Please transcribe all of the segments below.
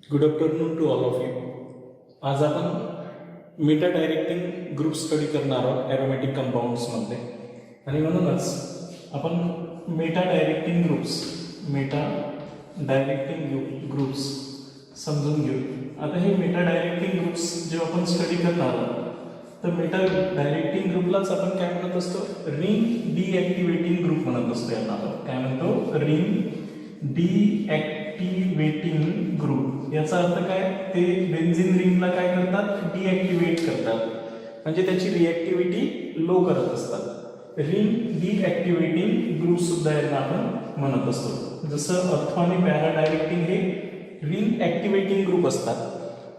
Good afternoon to all of you. आज आपण Meta directing group study करणार आहोत ॲरोमॅटिक कंपाऊंड्समध्ये, आणि म्हणूनच आपण मेटा डायरेक्टिंग ग्रुप्स समजून घेऊ. आता हे मेटा डायरेक्टिंग ग्रुप्स जेव्हा आपण स्टडी करणार आहोत तर मेटा डायरेक्टिंग ग्रुपलाच आपण काय म्हणत असतो, रिंग डीॲक्टिवेटिंग ग्रुप म्हणत असतो. यांना आपण काय म्हणतो, रिंग डीॲक्टिवेटिंग ग्रुप. याचा अर्थ काय, ते बेन्झीन रिंगला काय करतात, डीॲक्टिवेट करतात, म्हणजे त्याची रिॲक्टिव्हिटी लो करत असतात. रिंग डीॲक्टिवेटिंग ग्रुप सुद्धा यांना आपण म्हणत असतो. जसं ऑर्थो आणि पॅरा डायरेक्टिंग हे रिंग ॲक्टिवेटिंग ग्रुप असतात,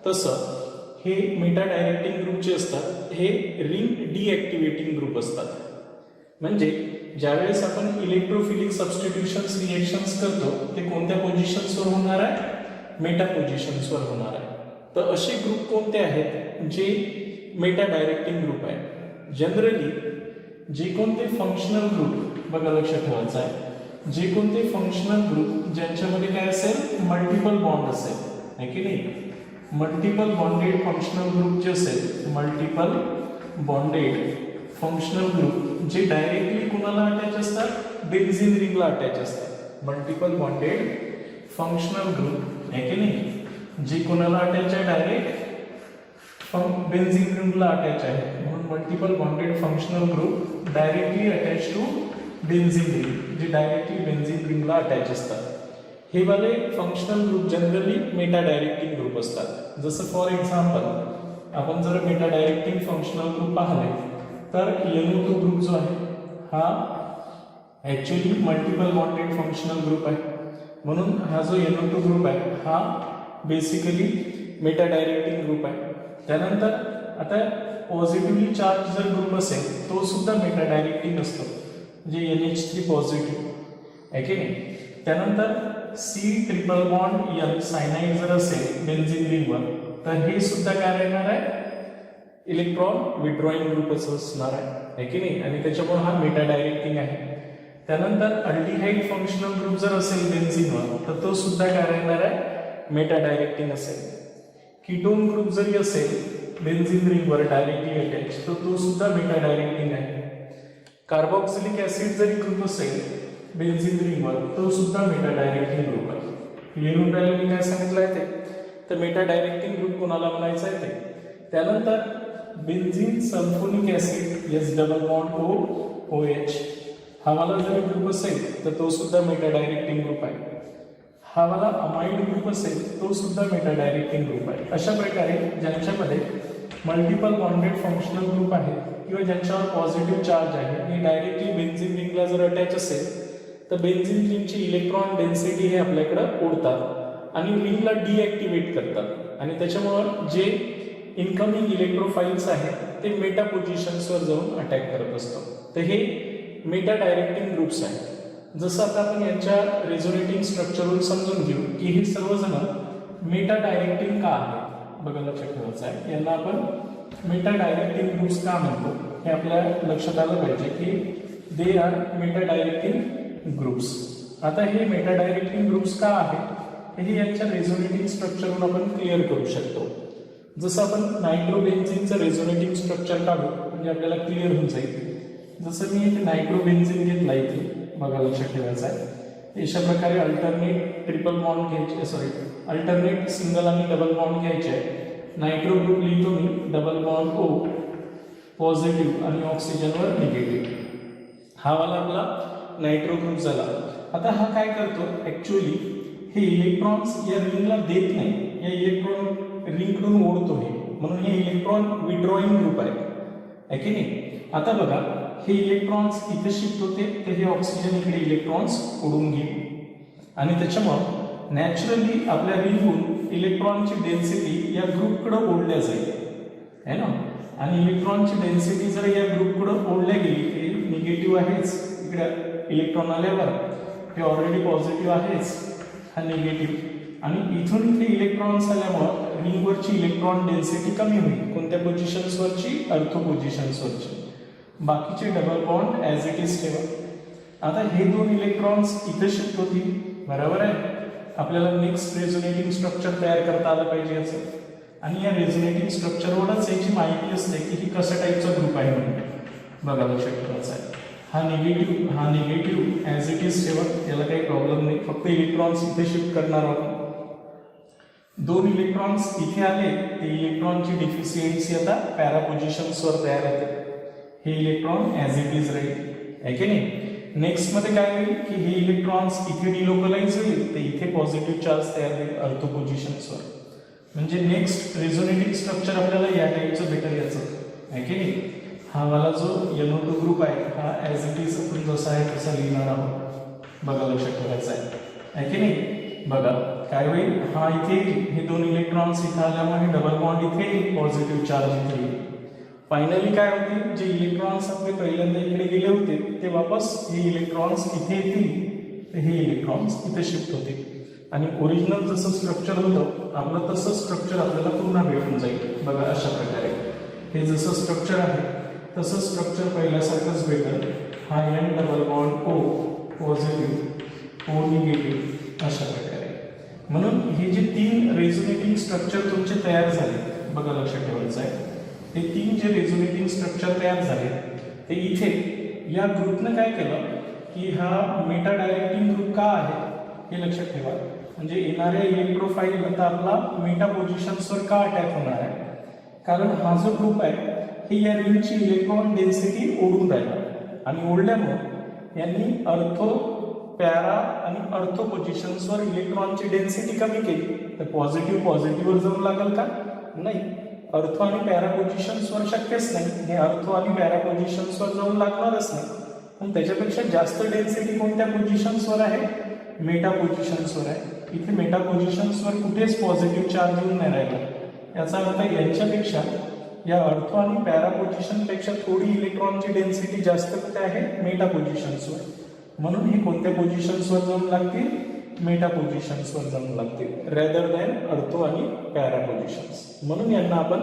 तसं हे मेटा डायरेक्टिंग ग्रुप जे असतात हे रिंग डीॲक्टिवेटिंग ग्रुप असतात. म्हणजे ज्यावेळेस आपण इलेक्ट्रोफिलिक सबस्टिट्यूशन्स रिएक्शन्स करतो ते कोणत्या पोझिशन्सवर होणार आहे, मेटा पोझिशन्सवर होणार आहे. तर असे ग्रुप कोणते आहेत जे मेटा डायरेक्टिंग ग्रुप आहे. जनरली जे कोणते फंक्शनल ग्रुप, बघा लक्षात ठेवायचं आहे, जे कोणते फंक्शनल ग्रुप ज्यांच्यामध्ये काय असेल, मल्टिपल बॉन्ड असेल, आहे की नाही. मल्टिपल बॉन्डेड फंक्शनल ग्रुप जे असेल, मल्टिपल बॉन्डेड फंक्शनल ग्रुप जे डायरेक्टली कुणाला अटॅच असतात, बेन्झीन रिंगला अटॅच असतात. मल्टिपल बॉन्डेड फंक्शनल ग्रुप, आहे की नाही, जे कुणाला अटॅच आहे, डायरेक्ट बेन्झीन रिंगला अटॅच आहे. म्हणून multiple bonded functional group directly attach to benzene ring, जे डायरेक्टली बेन्झीन रिंगला अटॅच असतात. हे वाले functional group generally meta directing group असतात. जसं फॉर एक्झाम्पल आपण जर मेटा डायरेक्टिंग फंक्शनल ग्रुप पाहिले तर NO2 ग्रुप जो आहे हा actually multiple bonded functional group आहे. म्हणून हा जो NO2 ग्रुप आहे हा बेसिकली मेटा डायरेक्टिंग ग्रुप आहे. त्यानंतर आता पॉझिटिव्हली चार्ज जर ग्रुप असेल तो सुद्धा मेटा डायरेक्टिंग असतो, म्हणजे NH3 पॉझिटिव्ह, आहे की नाही. त्यानंतर C triple bond N cyanide जर असेल बेन्झीन रिंगवर तर हे सुद्धा काय राहणार आहे, इलेक्ट्रॉन विड्रॉइंग ग्रुपच असणार आहे की नाही, आणि त्याच्यामुळे हा मेटा डायरेक्टिंग आहे. त्यानंतर अल्डिहाइड फंक्शनल ग्रुप जर असेल बेन्झीनवर तर तो सुद्धा काय राहणार आहे, मेटा डायरेक्टिंग असेल. कीटोन ग्रुप जरी असेल बेन्झीन रिंगवर डायरेक्टली अटॅच तर तो सुद्धा मेटा डायरेक्टिंग आहे. कार्बोक्सिलिक ऍसिड जरी ग्रुप असेल बेन्झीन रिंगवर तो सुद्धा मेटा डायरेक्टिंग ग्रुप आहे. लिहून राहिले मी काय सांगितलं आहे ते, तर मेटा डायरेक्टिंग ग्रुप कोणाला म्हणायचं आहे ते. त्यानंतर benzene sulphonic acid S double bond OH हा वाला जर ग्रुप असेल तर तो सुद्धा मेटा डायरेक्टिंग ग्रुप आहे. हा वाला अमाइड ग्रुप असेल तो सुद्धा मेटा डायरेक्टिंग ग्रुप आहे. अशा प्रकारे ज्यांच्यामध्ये मल्टिपल बॉन्डेड फंक्शनल ग्रुप आहे किंवा ज्यांच्यावर पॉझिटिव्ह चार्ज आहे हे डायरेक्टली बेन्झीन रिंगला जर अटॅच असेल तर बेन्झीन रिंगची इलेक्ट्रॉन डेन्सिटी हे आपल्याकडे ओढतात आणि रिंगला डीॲक्टिवेट करतात, आणि त्याच्यामुळं जे इनकमिंग इलेक्ट्रोफाइल्स आहेत ते मेटा पोझिशन्सवर जाऊन अटॅक करत असतो. तर हे मेटा डायरेक्टिंग ग्रुप्स आहेत. जसं आता आपण यांच्या रेझोनेटिंग स्ट्रक्चरवरून समजून घेऊ की हे सर्वजण मेटा डायरेक्टिंग का आहे. बघा लक्षात ठेवायचं आहे, यांना आपण मेटा डायरेक्टिंग ग्रुप्स का म्हणतो हे आपल्या लक्षात आलं पाहिजे की they are Meta directing groups. आता हे मेटा डायरेक्टिंग ग्रुप्स का आहे हे यांच्या रेझोनेटिंग स्ट्रक्चरवरून आपण क्लिअर करू शकतो. जसं आपण नायट्रोबेन्झीनचं रेझोनेटिंग स्ट्रक्चर काढू म्हणजे आपल्याला क्लिअर होऊन जाईल. जसं मी इथे नायट्रोबेन्झीन घेतला, इथे बघा लक्षात ठेवायचं आहे, अशा प्रकारे अल्टरनेट ट्रिपल बॉन्ड घ्यायचे, अल्टरनेट सिंगल आणि डबल बॉन्ड घ्यायचे आहे. नायट्रो ग्रुप लिहितो मी, डबल बॉन्ड O पॉझिटिव्ह आणि ऑक्सिजनवर निगेटिव्ह. हा वाला आपला नायट्रो ग्रुप झाला. आता हा काय करतो, ऍक्च्युअली हे इलेक्ट्रॉन्स या रिंगला देत नाही, या इलेक्ट्रॉन रिंगकडून ओढतो हे, म्हणून हे इलेक्ट्रॉन विड्रॉइंग ग्रुप आहे की नाही. आता बघा हे इलेक्ट्रॉन्स इथे शिफ्ट होते तर हे ऑक्सिजन इकडे इलेक्ट्रॉन्स ओढून घेईल, आणि त्याच्यामुळं नॅचरली आपल्या रिंगहून इलेक्ट्रॉनची डेन्सिटी या ग्रुपकडे ओढल्या जाईल, है ना. आणि इलेक्ट्रॉनची डेन्सिटी जर या ग्रुपकडे ओढल्या गेली, हे निगेटिव्ह आहेच, इकडे इलेक्ट्रॉन आल्यावर हे ऑलरेडी पॉझिटिव्ह आहेच, हा निगेटिव्ह, आणि इथून इथे इलेक्ट्रॉन्स आल्यामुळं रिंगवरची इलेक्ट्रॉन डेन्सिटी कमी होईल. कोणत्या पोझिशन्सवरची, अर्थो पोझिशन्सवरची. बाकीचे double bond as it is ठेवा. आता हे दोन इलेक्ट्रॉन्स इथे शिफ्ट होतील, बरोबर आहे, आपल्याला नेक्स्ट रेझोनेटिंग स्ट्रक्चर तयार करता आलं पाहिजे याचं. आणि या रेझोनेटिंग स्ट्रक्चरवरच याची माहिती असते की ही कशा टाईपचा ग्रुप आहे म्हणून. बघा लक्षात ठेवायचं आहे. हा निगेटिव्ह ॲज इट इज ठेवा, याला काही प्रॉब्लेम नाही. फक्त इलेक्ट्रॉन्स इथे शिफ्ट करणार आहोत. 2 इलेक्ट्रॉन्स इथे आले, ते इलेक्ट्रॉनची डिफिशियन्सी आता पॅरा पोझिशन्सवर तयार होते. हे इलेक्ट्रॉन ॲज इट इज राहील, आहे की नाही. नेक्स्ट मध्ये काय होईल की हे इलेक्ट्रॉन्स इथे डिलोकलाइज होईल, ते इथे पॉझिटिव्ह चार्ज तयार होईल अर्थ पोझिशन्सवर. म्हणजे नेक्स्ट रेझोनेटिंग स्ट्रक्चर आपल्याला या टाईपचं भेटेल याचं, आहे की नाही. हा वाला जो NO2 ग्रुप आहे हा ॲज इट इज आपण जसा आहे तसा लिहिणार आहोत. बघा लक्षात ठेवायचं आहे की नाही. बघा काय होईल, हा इथे हे 2 इलेक्ट्रॉन्स इथे आल्यामुळे डबल बॉन्ड इथे पॉझिटिव्ह चार्ज इथे येईल. फायनली काय होते, जे इलेक्ट्रॉन्स आपले पहिल्यांदा इकडे गेले होते ते वापस हे इलेक्ट्रॉन्स इथे येतील, तर हे इलेक्ट्रॉन्स इथे शिफ्ट होतील. आणि ओरिजिनल जसं स्ट्रक्चर होतं आपलं तसं स्ट्रक्चर आपल्याला पुन्हा भेटून जाईल. बघा अशा प्रकारे हे जसं स्ट्रक्चर आहे तसं स्ट्रक्चर पहिल्यासारखंच भेटेल. हा N double bond O positive O negative अशा प्रकारे. म्हणून हे जे 3 रेझोनेटिंग स्ट्रक्चर तुमचे तयार झाले, बघा लक्षात ठेवायचं आहे. हे 3 जे रेझोनेटिंग स्ट्रक्चर तयार झाले ते इथे या ग्रुपनं काय केलं की हा मेटा डायरेक्टिंग ग्रुप का आहे हे लक्षात ठेवा. म्हणजे येणाऱ्या इलेक्ट्रोफाईल आता आपला मेटा पोझिशन्सवर का अटॅक होणार आहे, कारण हा जो ग्रुप आहे हे या रिंगची इलेक्ट्रॉन डेन्सिटी ओढून राहिला आणि ओढल्यामुळे यांनी अर्थो पॅरा आणि अर्थो पोझिशन्सवर इलेक्ट्रॉनची डेन्सिटी कमी केली. तर पॉझिटिव्हवर जाऊन लागेल का, नाही. अर्थो आणि पॅरा पोझिशन्सवर शक्यच नाही, हे अर्थो आणि पॅरा पोझिशन्सवर जाऊन लागणारच नाही. पण त्याच्यापेक्षा जास्त डेन्सिटी कोणत्या पोझिशन्सवर आहे, मेटा पोझिशन्सवर आहे. इथे मेटा पोझिशन्सवर कुठेच पॉझिटिव्ह चार्ज येऊन नाही राहिला. याचा अर्थ यांच्यापेक्षा या अर्थो आणि पॅरा पोझिशनपेक्षा थोडी इलेक्ट्रॉनची डेन्सिटी जास्त कुठे आहे, मेटा पोझिशन्सवर. म्हणून हे कोणत्या पोझिशन्सवर जाऊन लागतील, मेटा पोझिशन्सवर जाऊन लागतील रेदर दॅन अर्थो आणि पॅरा पोझिशन्स. म्हणून यांना आपण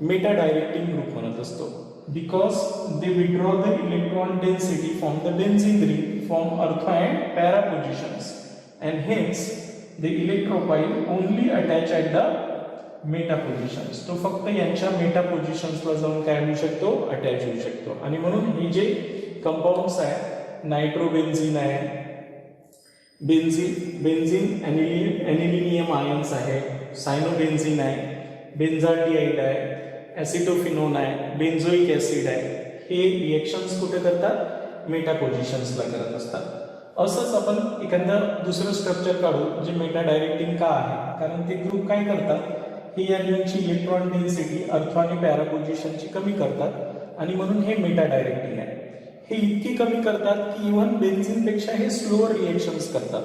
मेटा डायरेक्टिंग ग्रुप म्हणत असतो. Because they withdraw the electron density from the benzene ring from ortho and para positions and hence the electrophile only attach at the meta positions. तो फक्त यांच्या मेटा पोझिशन्सला जाऊन काय होऊ शकतो, अटॅच होऊ शकतो. आणि म्हणून हे जे कंपाऊंड्स आहे, नायट्रोबेन्झीन आहे, बेन्झीन ॲनिलिनियम आयन्स आहे, सायनोबेन्झीन आहे, बेन्झाल्डिहाइड आहे, ॲसिटोफिनोन आहे, बेन्झोइक ॲसिड आहे. हे रिएक्शन्स कुठे करतात, मेटा पोझिशन्सला करत असतात. असंच आपण एखादं दुसरं स्ट्रक्चर काढू जे मेटा डायरेक्टिंग का आहे, कारण ते ग्रुप काय करतात, हे या रिंगची इलेक्ट्रॉन डेन्सिटी अर्थो आणि पॅरा पोझिशनची कमी करतात आणि म्हणून हे मेटा डायरेक्टिंग आहे. हे इतकी कमी करतात की इव्हन बेन्झीनपेक्षा हे स्लोअर रिएक्शन्स करतात.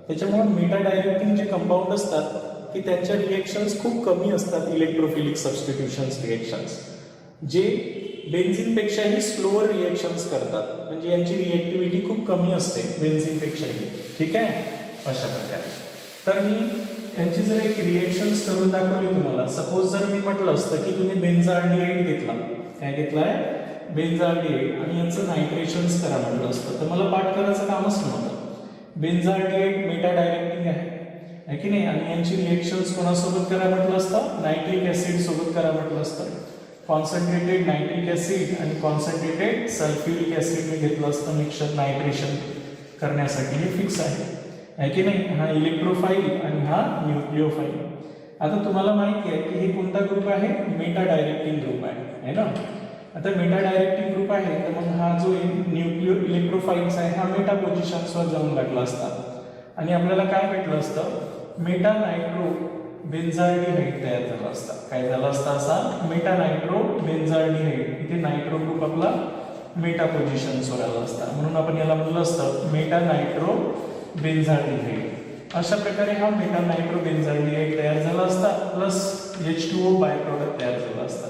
त्याच्यामुळे मेटा डायरेक्टिंग जे कंपाऊंड असतात की त्यांच्या रिएक्शन्स खूप कमी असतात, इलेक्ट्रोफिलिक सबस्टिट्यूशन्स रिएक्शन्स, जे बेन्झीनपेक्षाही स्लोअर रिएक्शन्स करतात. म्हणजे यांची रिएक्टिव्हिटी खूप कमी असते बेन्झीनपेक्षाही. ठीक आहे, अशा प्रकारे. तर मी यांची जर एक रिएक्शन्स करून दाखवली तुम्हाला. सपोज जर मी म्हटलं असतं की तुम्ही बेन्झाल्डिहाइड घेतला, काय घेतलाय, बेन्झाल्डिहाइड, आणि यांचं नायट्रेशन्स करा म्हटलं असतं तर मला पाठ करायचं कामच नव्हतं. बेन्झाल्डिहाइड मेटा डायरेक्टिंग आहे की नाही, आणि यांची रिएक्शन्स कोणासोबत करा म्हटलं असतं, नायट्रिक ॲसिड सोबत करा म्हटलं असतं. कॉन्सन्ट्रेटेड नायट्रिक ॲसिड आणि कॉन्सन्ट्रेटेड सल्फ्युरिक ॲसिड मी घेतलं असतं मिक्सचर नायट्रेशन करण्यासाठी. हे फिक्स आहे की नाही. हा इलेक्ट्रोफाईल आणि हा न्यूक्लिओफाईल. आता तुम्हाला माहिती आहे की हे कोणता ग्रुप आहे, मेटा डायरेक्टिंग ग्रुप आहे ना. आता मेटा डायरेक्टिंग ग्रुप आहे तर मग हा जो इलेक्ट्रोफाईल्स आहे हा मेटा पोझिशन्सवर जाऊन लागला असता आणि आपल्याला काय भेटलं असतं, मेटा नायट्रो बेन्झाल्डिहाइड तयार झाला असता. काय झाला असता, असा मेटा नायट्रो बेन्झाल्डिहाइड. इथे नायट्रो ग्रुप आपला मेटा पोझिशन्सवर आला असता, म्हणून आपण याला म्हणलं असतं मेटा नायट्रो बेन्झाल्डिहाइड. अशा प्रकारे हा मेटा नायट्रो बेन्झाल्डिहाइड तयार झाला असता प्लस H2O बाय प्रोडक्ट तयार झाला असता.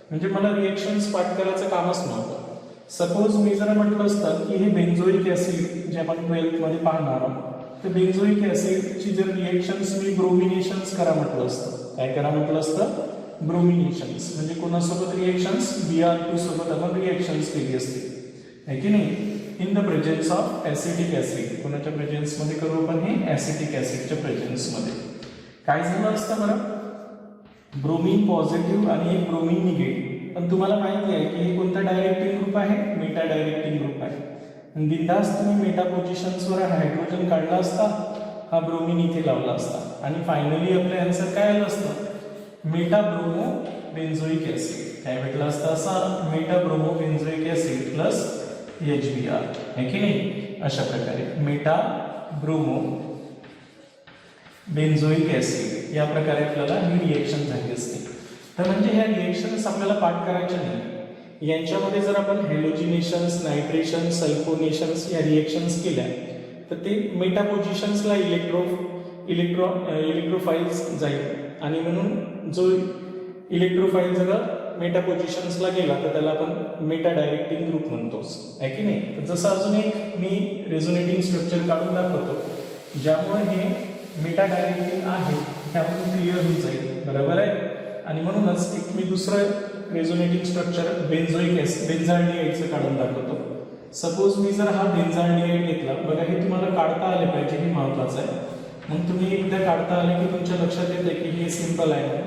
म्हणजे मला रिएक्शन्स पाठ करायचं कामच नव्हतं. सपोज मी जर म्हटलं असतं की हे बेन्झोइक ॲसिड जे आपण 12th मध्ये पाहणार आहोत, तर बेन्झोइक ॲसिडची जर रिएक्शन्स मी ब्रोमिनेशन्स करा म्हटलं असतं, काय करा म्हटलं असतं, ब्रोमिनेशन्स. म्हणजे कोणासोबत रिएक्शन्स, Br2 सोबत आपण रिएक्शन्स केली असते, आहे की नाही. In the presence of acetic acid. कोणाच्या प्रेझेन्समध्ये करू आपण हे? ॲसिटिक ॲसिडच्या प्रेझेन्समध्ये. काय झालं असतं बरं? ब्रोमीन पॉझिटिव्ह आणि एक ब्रोमीन निगेटिव्ह. पण तुम्हाला माहिती आहे की हे कोणता डायरेक्टिंग ग्रुप आहे? मेटा डायरेक्टिंग ग्रुप आहे. बिंदास तुम्ही मेटा पोझिशन्सवर हायड्रोजन काढला असता, हा ब्रोमीन इथे लावला असता आणि फायनली आपलं आन्सर काय आलं असतं? Meta bromo benzoic acid. काय भेटलं असतं? असा meta bromo benzoic acid plus HBr आहे की नाही? अशा प्रकारे मेटा ब्रोमो बेन्झोइक ॲसिड या प्रकारे आपल्याला ही रिएक्शन झाली असते. तर म्हणजे ह्या रिएक्शन्स आपल्याला पाठ करायच्या नाही. यांच्यामध्ये जर आपण हेलोजिनेशन्स, नायट्रेशन, सल्फोनेशन्स या रिएक्शन्स केल्या तर ते मेटा पोझिशन्सला इलेक्ट्रोफाइल्स जाईल आणि म्हणून जो इलेक्ट्रोफाइल जर मेटा पोझिशन्सला गेला तर त्याला आपण मेटा डायरेक्टिंग ग्रुप म्हणतोच, आहे की नाही? जसं अजून एक मी रेझोनेटिंग स्ट्रक्चर काढून दाखवतो ज्यामुळे हे मेटा डायरेक्टिंग आहे हे आपण क्लिअर होऊन जाईल. बरोबर आहे? आणि म्हणूनच एक मी दुसरं रेझोनेटिंग स्ट्रक्चर बेन्झाल्डिहाइडचं काढून दाखवतो. सपोज मी जर हा बेन्झाल्डिहाइड घेतला, बघा हे तुम्हाला काढता आले पाहिजे, हे महत्वाचं आहे. मग तुम्ही एकदा काढता आले की तुमच्या लक्षात येते की हे सिंपल आहे.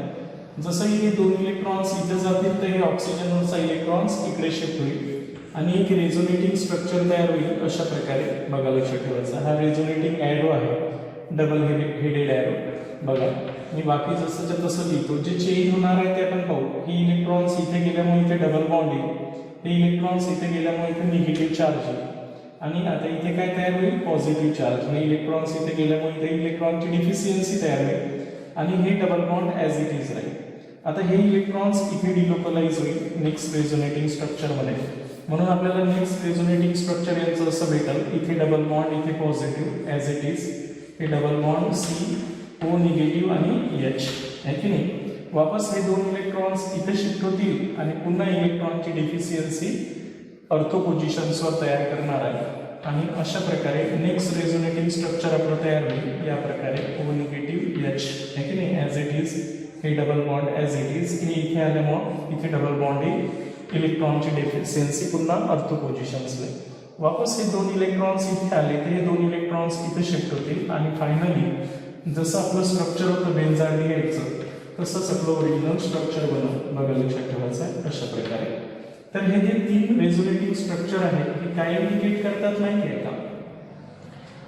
जसं हे 2 इलेक्ट्रॉन्स इथे जातील तर हे ऑक्सिजनवरचा इलेक्ट्रॉन्स इकडे शिफ्ट होईल आणि एक रेझोनेटिंग स्ट्रक्चर तयार होईल. अशा प्रकारे बघा, लक्षात ठेवायचा हा रेझोनेटिंग ॲरो आहे, डबल हेडेड ॲरो. बघा मी बाकी जसंच्या तसं लिहितो. जे चेंज होणार आहे ते आपण पाहू. ही इलेक्ट्रॉन्स इथे गेल्यामुळे इथे डबल बॉन्ड येईल, हे इलेक्ट्रॉन्स इथे गेल्यामुळे इथे निगेटिव्ह चार्ज येईल आणि आता इथे काय तयार होईल? Positive charge. आणि इलेक्ट्रॉन्स इथे गेल्यामुळे इथे इलेक्ट्रॉनची डिफिशियन्सी तयार होईल आणि हे double bond as it is राहील. आता हे इलेक्ट्रॉन्स इथे डिलोकलाइज होईल नेक्स्ट रेझोनेटिंग स्ट्रक्चरमध्ये. म्हणून आपल्याला नेक्स्ट रेझोनेटिंग स्ट्रक्चर यांचं असं भेटेल, इथे डबल बॉन्ड, इथे पॉझिटिव्ह ॲज इट इज, हे डबल बॉन्ड CO निगेटिव्ह आणि H, आहे की नाही? वापस हे 2 इलेक्ट्रॉन्स इथे शिफ्ट होतील आणि पुन्हा इलेक्ट्रॉनची डिफिशियन्सी अर्थो पोझिशन्सवर तयार करणार आहे आणि अशा प्रकारे नेक्स्ट रेझोनेटिंग स्ट्रक्चर आपलं तयार होईल या प्रकारे. O निगेटिव्ह H, आहे की नाही? ॲज इट इज, हे double bond as it is, हे इथे आल्यामुळे इथे डबल बॉन्ड येईल, इलेक्ट्रॉनची डिफिशियन्सी पुन्हा अर्थो पोझिशन्सला. वापस हे 2 इलेक्ट्रॉन्स इथे आले तर हे 2 इलेक्ट्रॉन्स इथे शिफ्ट होतील आणि फायनली जसं आपलं स्ट्रक्चर होतं बेन्झाल्डिहाइडचं तसंच आपलं ओरिजिनल स्ट्रक्चर बनवलं. बघा, लक्षात ठेवायचं आहे अशा प्रकारे. तर हे जे 3 रेझोनेटिंग स्ट्रक्चर आहे हे काय इंडिकेट करतात माहिती आहे का?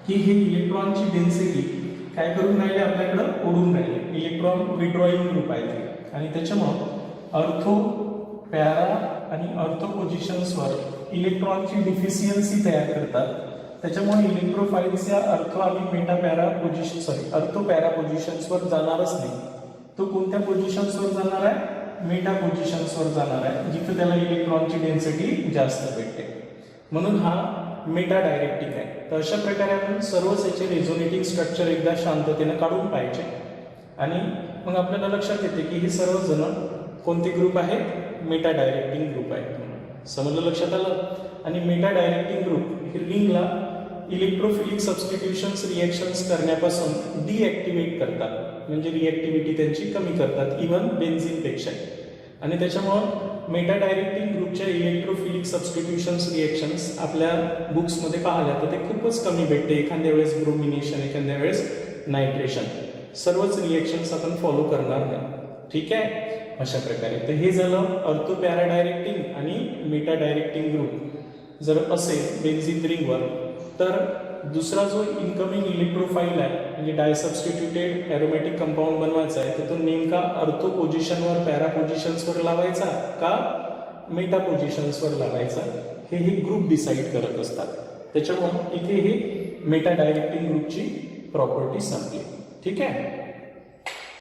की हे इलेक्ट्रॉनची डेन्सिटी काय करून राहिले? आपल्याकडं ओढून राहिले. इलेक्ट्रॉन विड्रॉइंग ग्रुप आहे ते आणि त्याच्यामुळं अर्थो, पॅरा आणि अर्थो पोझिशन्सवर इलेक्ट्रॉनची डिफिशियन्सी तयार करतात. त्याच्यामुळे इलेक्ट्रोफाइल्स या अर्थो आणि मेटा पॅरा अर्थो पॅरा पोझिशन्सवर जाणारच नाही. तो कोणत्या पोझिशन्सवर जाणार आहे? मेटा पोझिशन्सवर जाणार आहे, जिथे त्याला इलेक्ट्रॉनची डेन्सिटी जास्त भेटते. म्हणून हा मेटा डायरेक्टिंग आहे. तर अशा प्रकारे आपण सर्वच याचे रेझोनेटिंग स्ट्रक्चर एकदा शांततेनं काढून पाहिजे आणि मग आपल्याला लक्षात येते की हे सर्वजण कोणते ग्रुप आहेत? मेटा डायरेक्टिंग ग्रुप आहेत. समजलं? लक्षात आलं? आणि मेटा डायरेक्टिंग ग्रुप हे रिंगला इलेक्ट्रोफिलिक सबस्टिट्यूशन्स रिएक्शन्स करण्यापासून डिॲक्टिवेट करतात, म्हणजे रिॲक्टिव्हिटी त्यांची कमी करतात इव्हन बेन्झिनपेक्षा. आणि त्याच्यामुळं मेटा डायरेक्टिंग ग्रुपच्या इलेक्ट्रोफिलिक सबस्टिट्यूशन्स रिएक्शन्स आपल्या बुक्समध्ये पाहिल्या तर ते खूपच कमी भेटते. एखाद्या वेळेस ब्रोमिनेशन, एखाद्या वेळेस नायट्रेशन, सर्वच रिएक्शन्स आपण फॉलो करणार नाही. ठीक आहे? अशा प्रकारे. तर हे झालं अर्थो पॅरा डायरेक्टिंग आणि मेटा डायरेक्टिंग ग्रुप जर असेल बेन्झिन रिंगवर तर दुसरा जो इनकमिंग इलेक्ट्रोफाइल आहे म्हणजे डायसबस्टिट्यूटेड एरोमॅटिक कंपाऊंड बनवायचा आहे तर तो नेमका अर्थो पोझिशनवर, पॅरा पोझिशन्सवर लावायचा का मेटा पोझिशन्सवर लावायचा, हे ग्रुप डिसाईड करत असतात. त्याच्यामुळे इथे हे मेटा डायरेक्टिंग ग्रुपची प्रॉपर्टी संपली. ठीक आहे?